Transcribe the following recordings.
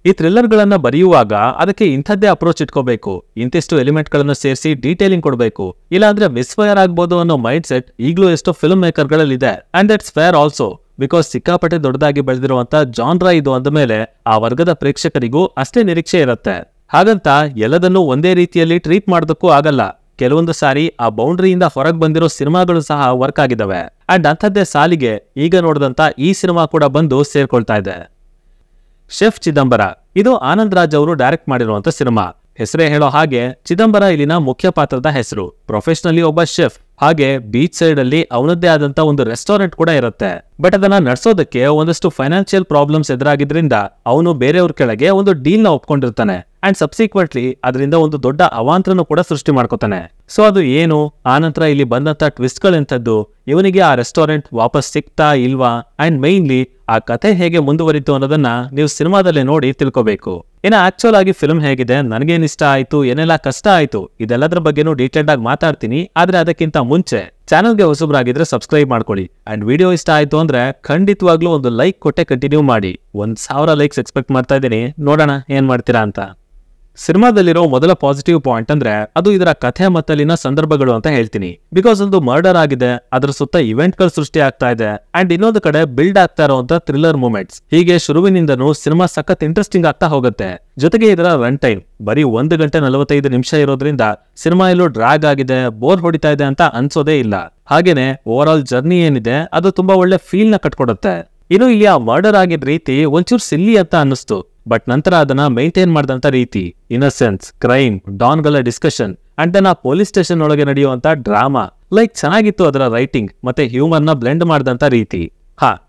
ಈ ಥ್ರಿಲ್ಲರ್ ಗಳನ್ನ ಬರೆಯುವಾಗ ಅದಕ್ಕೆ ಇಂಥದ್ದೇ ಅಪ್ರೋಚ್ ಇಟ್ಕೋಬೇಕು, ಇಂತಿಷ್ಟು ಎಲಿಮೆಂಟ್ ಗಳನ್ನ ಸೇರಿಸಿ ಡೀಟೇಲಿಂಗ್ ಕೊಡಬೇಕು, ಇಲ್ಲಾಂದ್ರೆ ಮಿಸ್ಫೈರ್ ಆಗ್ಬೋದು ಅನ್ನೋ ಮೈಂಡ್ ಸೆಟ್ ಈಗಲೂ ಎಷ್ಟೋ ಫಿಲ್ಮ್ ಮೇಕರ್ ಗಳಲ್ಲಿ ಇದೆ. And that's fair also, because ಸಿಕ್ಕಾಪಟ್ಟೆ ದೊಡ್ಡದಾಗಿ ಬೆಳೆದಿರುವಂತ ಜಾನ್ರಾ ಇದು ಅಂದ ಮೇಲೆ ಆ ವರ್ಗದ ಪ್ರೇಕ್ಷಕರಿಗೂ ಅಷ್ಟೇ ನಿರೀಕ್ಷೆ ಇರುತ್ತೆ. ಹಾಗಂತ ಎಲ್ಲದನ್ನೂ ಒಂದೇ ರೀತಿಯಲ್ಲಿ ಟ್ರೀಟ್ ಮಾಡೋದಕ್ಕೂ ಆಗಲ್ಲ. ಕೆಲವೊಂದು ಸಾರಿ ಆ ಬೌಂಡ್ರಿಯಿಂದ ಹೊರಗೆ ಬಂದಿರೋ ಸಿನಿಮಾಗಳು ಸಹ ವರ್ಕ್ ಆಗಿದಾವೆ. ಅಂಡ್ ಅಂಥದ್ದೇ ಸಾಲಿಗೆ ಈಗ ನೋಡಿದಂತ ಈ ಸಿನಿಮಾ ಕೂಡ ಬಂದು ಸೇರ್ಕೊಳ್ತಾ ಇದೆ. ಶೆಫ್ ಚಿದಂಬರ, ಇದು ಆನಂದ್ ರಾಜ್ ಅವರು ಡೈರೆಕ್ಟ್ ಮಾಡಿರುವಂತ ಸಿನಿಮಾ. ಹೆಸರೇ ಹೇಳೋ ಹಾಗೆ ಚಿದಂಬರ ಇಲ್ಲಿನ ಮುಖ್ಯ ಪಾತ್ರದ ಹೆಸರು. ಪ್ರೊಫೆಷನಲಿ ಒಬ್ಬ ಶೆಫ್. ಹಾಗೆ ಬೀಚ್ ಸೈಡ್ ಅಲ್ಲಿ ಅವನದ್ದೇ ಆದಂತ ಒಂದು ರೆಸ್ಟೋರೆಂಟ್ ಕೂಡ ಇರುತ್ತೆ. ಬಟ್ ಅದನ್ನ ನಡೆಸೋದಕ್ಕೆ ಒಂದಷ್ಟು ಫೈನಾನ್ಷಿಯಲ್ ಪ್ರಾಬ್ಲಮ್ಸ್ ಎದುರಾಗಿದ್ರಿಂದ ಅವನು ಬೇರೆಯವ್ರ ಕೆಳಗೆ ಒಂದು ಡೀಲ್ ನ ಒಪ್ಕೊಂಡಿರ್ತಾನೆ. ಅಂಡ್ ಸಬ್ಸಿಕ್ವೆಂಟ್ಲಿ ಅದರಿಂದ ಒಂದು ದೊಡ್ಡ ಅವಾಂತರನು ಕೂಡ ಸೃಷ್ಟಿ ಮಾಡ್ಕೋತಾನೆ. ಸೊ ಅದು ಏನು, ಆನಂತರ ಇಲ್ಲಿ ಬಂದಂತ ಟ್ವಿಸ್ಟ್ ಗಳಂತದ್ದು, ಇವನಿಗೆ ಆ ರೆಸ್ಟೋರೆಂಟ್ ವಾಪಸ್ ಸಿಕ್ತಾ ಇಲ್ವಾ, ಅಂಡ್ ಮೈನ್ಲಿ ಆ ಕಥೆ ಹೇಗೆ ಮುಂದುವರಿತು ಅನ್ನೋದನ್ನ ನೀವು ಸಿನಿಮಾದಲ್ಲೇ ನೋಡಿ ತಿಳ್ಕೋಬೇಕು. ಇನ್ನು ಆಕ್ಚುಲ್ ಆಗಿ ಫಿಲ್ಮ್ ಹೇಗಿದೆ, ನನಗೇನ್ ಇಷ್ಟ ಆಯ್ತು, ಏನೆಲ್ಲ ಕಷ್ಟ ಆಯ್ತು, ಇದೆಲ್ಲದ್ರ ಬಗ್ಗೆನೂ ಡೀಟೇಲ್ಡ್ ಆಗಿ ಮಾತಾಡ್ತೀನಿ. ಆದ್ರೆ ಅದಕ್ಕಿಂತ ಮುಂಚೆ ಚಾನಲ್ಗೆ ಹೊಸಬ್ರಾಗಿದ್ರೆ ಸಬ್ಸ್ಕ್ರೈಬ್ ಮಾಡ್ಕೊಳ್ಳಿ. ಅಂಡ್ ವಿಡಿಯೋ ಇಷ್ಟ ಆಯ್ತು ಅಂದ್ರೆ ಖಂಡಿತವಾಗ್ಲೂ ಒಂದು ಲೈಕ್ ಕೊಟ್ಟೆ ಕಂಟಿನ್ಯೂ ಮಾಡಿ. 1000 ಲೈಕ್ಸ್ ಎಕ್ಸ್ಪೆಕ್ಟ್ ಮಾಡ್ತಾ ಇದ್ದೀನಿ, ನೋಡೋಣ ಏನ್ ಮಾಡ್ತೀರಾ ಅಂತ. ಸಿನಿಮಾದಲ್ಲಿರೋ ಮೊದಲ ಪಾಸಿಟಿವ್ ಪಾಯಿಂಟ್ ಅಂದ್ರೆ ಅದು ಇದರ ಕಥೆ ಮತ್ತಲ್ಲಿನ ಸಂದರ್ಭಗಳು ಅಂತ ಹೇಳ್ತೀನಿ. ಬಿಕಾಸ್ ಒಂದು ಮರ್ಡರ್ ಆಗಿದೆ, ಅದರ ಸುತ್ತ ಇವೆಂಟ್ ಗಳು ಸೃಷ್ಟಿ ಆಗ್ತಾ ಇದೆ, ಅಂಡ್ ಇನ್ನೊಂದು ಕಡೆ ಬಿಲ್ಡ್ ಆಗ್ತಾ ಇರುವಂತ ಥ್ರಿಲ್ಲರ್ ಮೂಮೆಂಟ್ಸ್. ಹೀಗೆ ಶುರುವಿನಿಂದನೂ ಸಿನಿಮಾ ಸಖತ್ ಇಂಟ್ರೆಸ್ಟಿಂಗ್ ಆಗ್ತಾ ಹೋಗುತ್ತೆ. ಜೊತೆಗೆ ಇದರ ರನ್ ಟೈಮ್ ಬರೀ 1 ಗಂಟೆ 45 ನಿಮಿಷ ಇರೋದ್ರಿಂದ ಸಿನಿಮಾ ಎಲ್ಲೂ ಡ್ರಾಗ್ ಆಗಿದೆ, ಬೋರ್ ಹೊಡಿತಾ ಇದೆ ಅಂತ ಅನ್ಸೋದೇ ಇಲ್ಲ. ಹಾಗೇನೆ ಓವರ್ ಆಲ್ ಜರ್ನಿ ಏನಿದೆ ಅದು ತುಂಬಾ ಒಳ್ಳೆ ಫೀಲ್ ನ ಕಟ್ಕೊಡುತ್ತೆ. ಇನ್ನು ಇಲ್ಲಿ ಆ ಮರ್ಡರ್ ಆಗಿದ್ದ ರೀತಿ ಒಂಚೂರು ಸಿಲ್ಲಿ ಅಂತ ಅನ್ನಿಸ್ತು. ಬಟ್ ನಂತರ ಅದನ್ನ ಮೇಂಟೈನ್ ಮಾಡಿದಂತ ರೀತಿ, ಇನ್ನಸೆನ್ಸ್, ಕ್ರೈಮ್, ಡಾನ್ಗಳ ಡಿಸ್ಕಷನ್ ಅಂಡ್ ದೆನ್ ಆ ಪೊಲೀಸ್ ಸ್ಟೇಷನ್ ಒಳಗೆ ನಡೆಯುವಂತ ಡ್ರಾಮಾ, ಲೈಕ್ ಚೆನ್ನಾಗಿತ್ತು ಅದರ ರೈಟಿಂಗ್ ಮತ್ತೆ ಹ್ಯೂಮರ್ ನ ಬ್ಲೆಂಡ್ ಮಾಡಿದಂತ ರೀತಿ.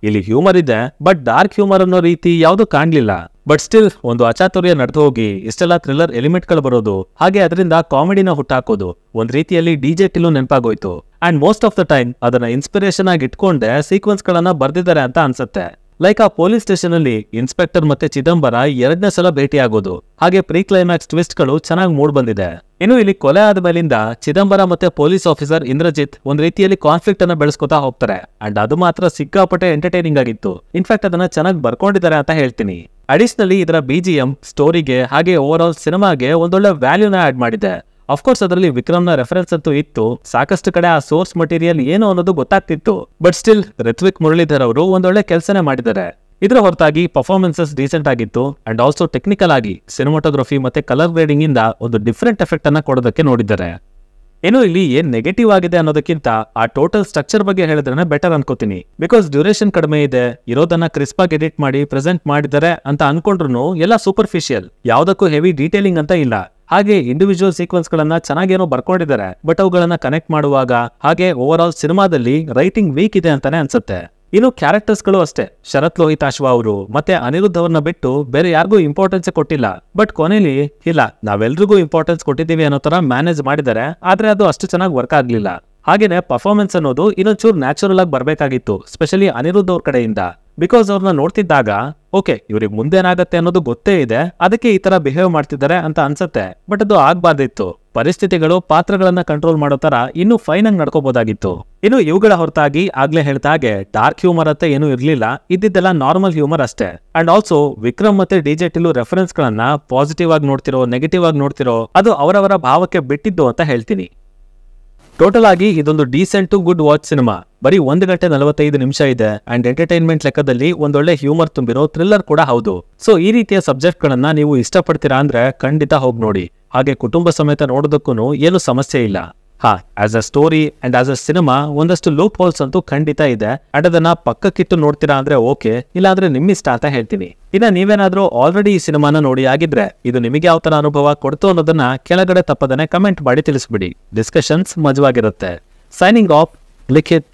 ಇಲ್ಲಿ ಹ್ಯೂಮರ್ ಇದೆ, ಬಟ್ ಡಾರ್ಕ್ ಹ್ಯೂಮರ್ ಅನ್ನೋ ರೀತಿ ಯಾವ್ದು ಕಾಣ್ಲಿಲ್ಲ. ಬಟ್ ಸ್ಟಿಲ್ ಒಂದು ಅಚಾತುರ್ಯ ನಡೆದು ಹೋಗಿ ಇಷ್ಟೆಲ್ಲ ಥ್ರಿಲ್ಲರ್ ಎಲಿಮೆಂಟ್ ಗಳು ಬರೋದು, ಹಾಗೆ ಅದರಿಂದ ಕಾಮಿಡಿನ ಹುಟ್ಟಾಕೋದು ಒಂದ್ ರೀತಿಯಲ್ಲಿ ಡಿಜೆ ಟಿಲ್ಲು ನೆನಪಾಗೋಯ್ತು. And most of the time ಅದನ್ನ ಇನ್ಸ್ಪಿರೇಷನ್ ಆಗಿ ಇಟ್ಕೊಂಡೆ ಸೀಕ್ವೆನ್ಸ್ ಗಳನ್ನ ಬರ್ದಿದ್ದಾರೆ ಅಂತ ಅನ್ಸುತ್ತೆ. ಲೈಕ್ ಆ ಪೊಲೀಸ್ ಸ್ಟೇಷನ್ ಅಲ್ಲಿ ಇನ್ಸ್ಪೆಕ್ಟರ್ ಮತ್ತೆ ಚಿದಂಬರ 2ನೇ ಸಲ ಭೇಟಿ ಆಗೋದು, ಹಾಗೆ ಪ್ರೀ ಕ್ಲೈಮ್ಯಾಕ್ಸ್ ಟ್ವಿಸ್ಟ್ ಗಳು ಚೆನ್ನಾಗಿ ಮೂಡ್ ಬಂದಿದೆ. ಇನ್ನು ಇಲ್ಲಿ ಕೊಲೆ ಆದ ಮೇಲಿಂದ ಚಿದಂಬರ ಮತ್ತೆ ಪೊಲೀಸ್ ಆಫೀಸರ್ ಇಂದ್ರಜಿತ್ ಒಂದ್ ರೀತಿಯಲ್ಲಿ ಕಾನ್ಫ್ಲಿಕ್ಟ್ ಅನ್ನ ಬೆಳೆಸ್ಕೊತಾ ಹೋಗ್ತಾರೆ. ಅಂಡ್ ಅದು ಮಾತ್ರ ಸಿಕ್ಕಾಪಟ್ಟೆ ಎಂಟರ್ಟೈನಿಂಗ್ ಆಗಿತ್ತು. ಇನ್ಫ್ಯಾಕ್ಟ್ ಅದನ್ನ ಚೆನ್ನಾಗಿ ಬರ್ಕೊಂಡಿದ್ದಾರೆ ಅಂತ ಹೇಳ್ತೀನಿ. ಅಡಿಷನಲಿ ಇದರ BGM ಸ್ಟೋರಿಗೆ ಹಾಗೆ ಓವರ್ ಆಲ್ ಸಿನಿಮಾಗೆ ಒಂದೊಳ್ಳೆ ವ್ಯಾಲ್ಯೂನ ಆಡ್ ಮಾಡಿದೆ. ಅಫ್ಕೋರ್ಸ್ ಅದರಲ್ಲಿ ವಿಕ್ರಮ್ನ ರೆಫರೆನ್ಸ್ ಅಂತೂ ಇತ್ತು, ಸಾಕಷ್ಟು ಕಡೆ ಆ ಸೋರ್ಸ್ ಮಟೀರಿಯಲ್ ಏನು ಅನ್ನೋದು ಗೊತ್ತಾಗ್ತಿತ್ತು. ಬಟ್ ಸ್ಟಿಲ್ ಋತ್ವಿಕ್ ಮುರಳೀಧರ್ ಅವರು ಒಂದೊಳ್ಳೆ ಕೆಲಸನೇ ಮಾಡಿದ್ದಾರೆ. ಇದರ ಹೊರತಾಗಿ ಪರ್ಫಾರ್ಮೆನ್ಸಸ್ ಡೀಸೆಂಟ್ ಆಗಿತ್ತು. ಅಂಡ್ ಆಲ್ಸೋ ಟೆಕ್ನಿಕಲ್ ಆಗಿ ಸಿನಿಮಾಟೋಗ್ರಫಿ ಮತ್ತೆ ಕಲರ್ ಗ್ರೇಡಿಂಗ್ ಇಂದ ಒಂದು ಡಿಫರೆಂಟ್ ಎಫೆಕ್ಟ್ ಅನ್ನ ಕೊಡೋದಕ್ಕೆ ನೋಡಿದ್ದಾರೆ. ಇನ್ನು ಇಲ್ಲಿ ಏನ್ ನೆಗೆಟಿವ್ ಆಗಿದೆ ಅನ್ನೋದಕ್ಕಿಂತ ಆ ಟೋಟಲ್ ಸ್ಟ್ರಕ್ಚರ್ ಬಗ್ಗೆ ಹೇಳಿದ್ರೆ ಬೆಟರ್ ಅನ್ಕೋತೀನಿ. ಬಿಕಾಸ್ ಡ್ಯೂರೇಷನ್ ಕಡಿಮೆ ಇದೆ, ಇರೋದನ್ನ ಕ್ರಿಸ್ಪ್ ಆಗಿ ಎಡಿಟ್ ಮಾಡಿ ಪ್ರೆಸೆಂಟ್ ಮಾಡಿದ್ದಾರೆ ಅಂತ ಅನ್ಕೊಂಡ್ರು ಎಲ್ಲ ಸೂಪರ್ಫಿಷಿಯಲ್, ಯಾವ್ದಕ್ಕೂ ಹೆವಿ ಡೀಟೇಲಿಂಗ್ ಅಂತ ಇಲ್ಲ. ಹಾಗೆ ಇಂಡಿವಿಜುವಲ್ ಸೀಕ್ವೆನ್ಸ್ ಗಳನ್ನ ಚೆನ್ನಾಗೇನೋ ಬರ್ಕೊಂಡಿದ್ದಾರೆ, ಬಟ್ ಅವುಗಳನ್ನ ಕನೆಕ್ಟ್ ಮಾಡುವಾಗ ಹಾಗೆ ಓವರ್ ಆಲ್ ಸಿನಿಮಾದಲ್ಲಿ ರೈಟಿಂಗ್ ವೀಕ್ ಇದೆ ಅಂತಾನೆ ಅನ್ಸುತ್ತೆ. ಇನ್ನು ಕ್ಯಾರೆಕ್ಟರ್ಸ್ ಗಳು ಅಷ್ಟೇ, ಶರತ್ ಲೋಹಿತಾಶ್ವ ಅವರು ಮತ್ತೆ ಅನಿರುದ್ಧ್ ಅವ್ರನ್ನ ಬಿಟ್ಟು ಬೇರೆ ಯಾರಿಗೂ ಇಂಪಾರ್ಟೆನ್ಸ್ ಕೊಟ್ಟಿಲ್ಲ. ಬಟ್ ಕೊನೆಯಲ್ಲಿ ಇಲ್ಲ, ನಾವೆಲ್ರಿಗೂ ಇಂಪಾರ್ಟೆನ್ಸ್ ಕೊಟ್ಟಿದ್ದೀವಿ ಅನ್ನೋ ತರ ಮ್ಯಾನೇಜ್ ಮಾಡಿದ್ದಾರೆ. ಆದ್ರೆ ಅದು ಅಷ್ಟು ಚೆನ್ನಾಗಿ ವರ್ಕ್ ಆಗ್ಲಿಲ್ಲ. ಹಾಗೇನೆ ಪರ್ಫಾರ್ಮೆನ್ಸ್ ಅನ್ನೋದು ಇನ್ನೊಂಚೂರು ನ್ಯಾಚುರಲ್ ಆಗಿ ಬರ್ಬೇಕಾಗಿತ್ತು, ಸ್ಪೆಷಲಿ ಅನಿರುದ್ಧ್ ಅವ್ರ ಕಡೆಯಿಂದ. ಬಿಕಾಸ್ ಅವ್ರನ್ನ ನೋಡ್ತಿದ್ದಾಗ ಓಕೆ ಇವ್ರಿಗೆ ಮುಂದೇನಾಗತ್ತೆ ಅನ್ನೋದು ಗೊತ್ತೇ ಇದೆ, ಅದಕ್ಕೆ ಈ ತರ ಬಿಹೇವ್ ಮಾಡ್ತಿದ್ದಾರೆ ಅಂತ ಅನ್ಸತ್ತೆ. ಬಟ್ ಅದು ಆಗ್ಬಾರ್ದಿತ್ತು. ಪರಿಸ್ಥಿತಿಗಳು ಪಾತ್ರಗಳನ್ನ ಕಂಟ್ರೋಲ್ ಮಾಡೋ ತರ ಇನ್ನೂ ಫೈನ್ ಆಗಿ ನಡ್ಕೋಬಹುದಾಗಿತ್ತು. ಇನ್ನು ಇವುಗಳ ಹೊರತಾಗಿ ಆಗ್ಲೇ ಹೇಳ್ತಾ ಹಾಗೆ ಡಾರ್ಕ್ ಹ್ಯೂಮರ್ ಅಂತ ಏನೂ ಇರ್ಲಿಲ್ಲ, ಇದ್ದಿದ್ದೆಲ್ಲ ನಾರ್ಮಲ್ ಹ್ಯೂಮರ್ ಅಷ್ಟೇ. ಅಂಡ್ ಆಲ್ಸೋ ವಿಕ್ರಮ್ ಮತ್ತೆ DJ ಟಿಲ್ಲು ರೆಫರೆನ್ಸ್ ಗಳನ್ನ ಪಾಸಿಟಿವ್ ಆಗಿ ನೋಡ್ತಿರೋ ನೆಗೆಟಿವ್ ಆಗಿ ನೋಡ್ತಿರೋ ಅದು ಅವರವರ ಭಾವಕ್ಕೆ ಬಿಟ್ಟಿದ್ದು ಅಂತ ಹೇಳ್ತೀನಿ. ಟೋಟಲ್ ಆಗಿ ಇದೊಂದು decent to good watch cinema. ಬರೀ 1 ಗಂಟೆ 45 ನಿಮಿಷ ಇದೆ. ಅಂಡ್ ಎಂಟರ್ಟೈನ್ಮೆಂಟ್ ಲೆಕ್ಕದಲ್ಲಿ ಒಂದೊಳ್ಳೆ ಹ್ಯೂಮರ್ ತುಂಬಿರೋ ಥ್ರಿಲ್ಲರ್ ಕೂಡ ಹೌದು. ಸೊ ಈ ರೀತಿಯ ಸಬ್ಜೆಕ್ಟ್ ಗಳನ್ನ ನೀವು ಇಷ್ಟಪಡ್ತೀರಾ ಅಂದ್ರೆ ಖಂಡಿತ ಹೋಗಿ ನೋಡಿ. ಹಾಗೆ ಕುಟುಂಬ ಸಮೇತ ನೋಡೋದಕ್ಕೂ ಏನು ಸಮಸ್ಯೆ ಇಲ್ಲ. As a story and as a cinema ಒಂದಷ್ಟು ಲೂಪ್ ಹೋಲ್ಸ್ ಅಂತೂ ಖಂಡಿತ ಇದೆ. ಅಂಡ್ ಅದನ್ನ ಪಕ್ಕಕ್ಕಿಟ್ಟು ನೋಡ್ತೀರಾ ಅಂದ್ರೆ ಓಕೆ, ಇಲ್ಲಾಂದ್ರೆ ನಿಮ್ಮಿಷ್ಟ ಅಂತ ಹೇಳ್ತೀನಿ. ಇನ್ನ ನೀವೇನಾದ್ರೂ ಆಲ್ರೆಡಿ ಈ ಸಿನಿಮಾನ ನೋಡಿ ಆಗಿದ್ರೆ ಇದು ನಿಮಗೆ ಯಾವ ತರ ಅನುಭವ ಕೊಡ್ತು ಅನ್ನೋದನ್ನ ಕೆಳಗಡೆ ತಪ್ಪದನೆ ಕಮೆಂಟ್ ಮಾಡಿ ತಿಳಿಸ್ಬಿಡಿ. ಡಿಸ್ಕಷನ್ಸ್ ಮಜವಾಗಿರುತ್ತೆ. ಸೈನಿಂಗ್ ಆಫ್, ಲಿಖಿತ್.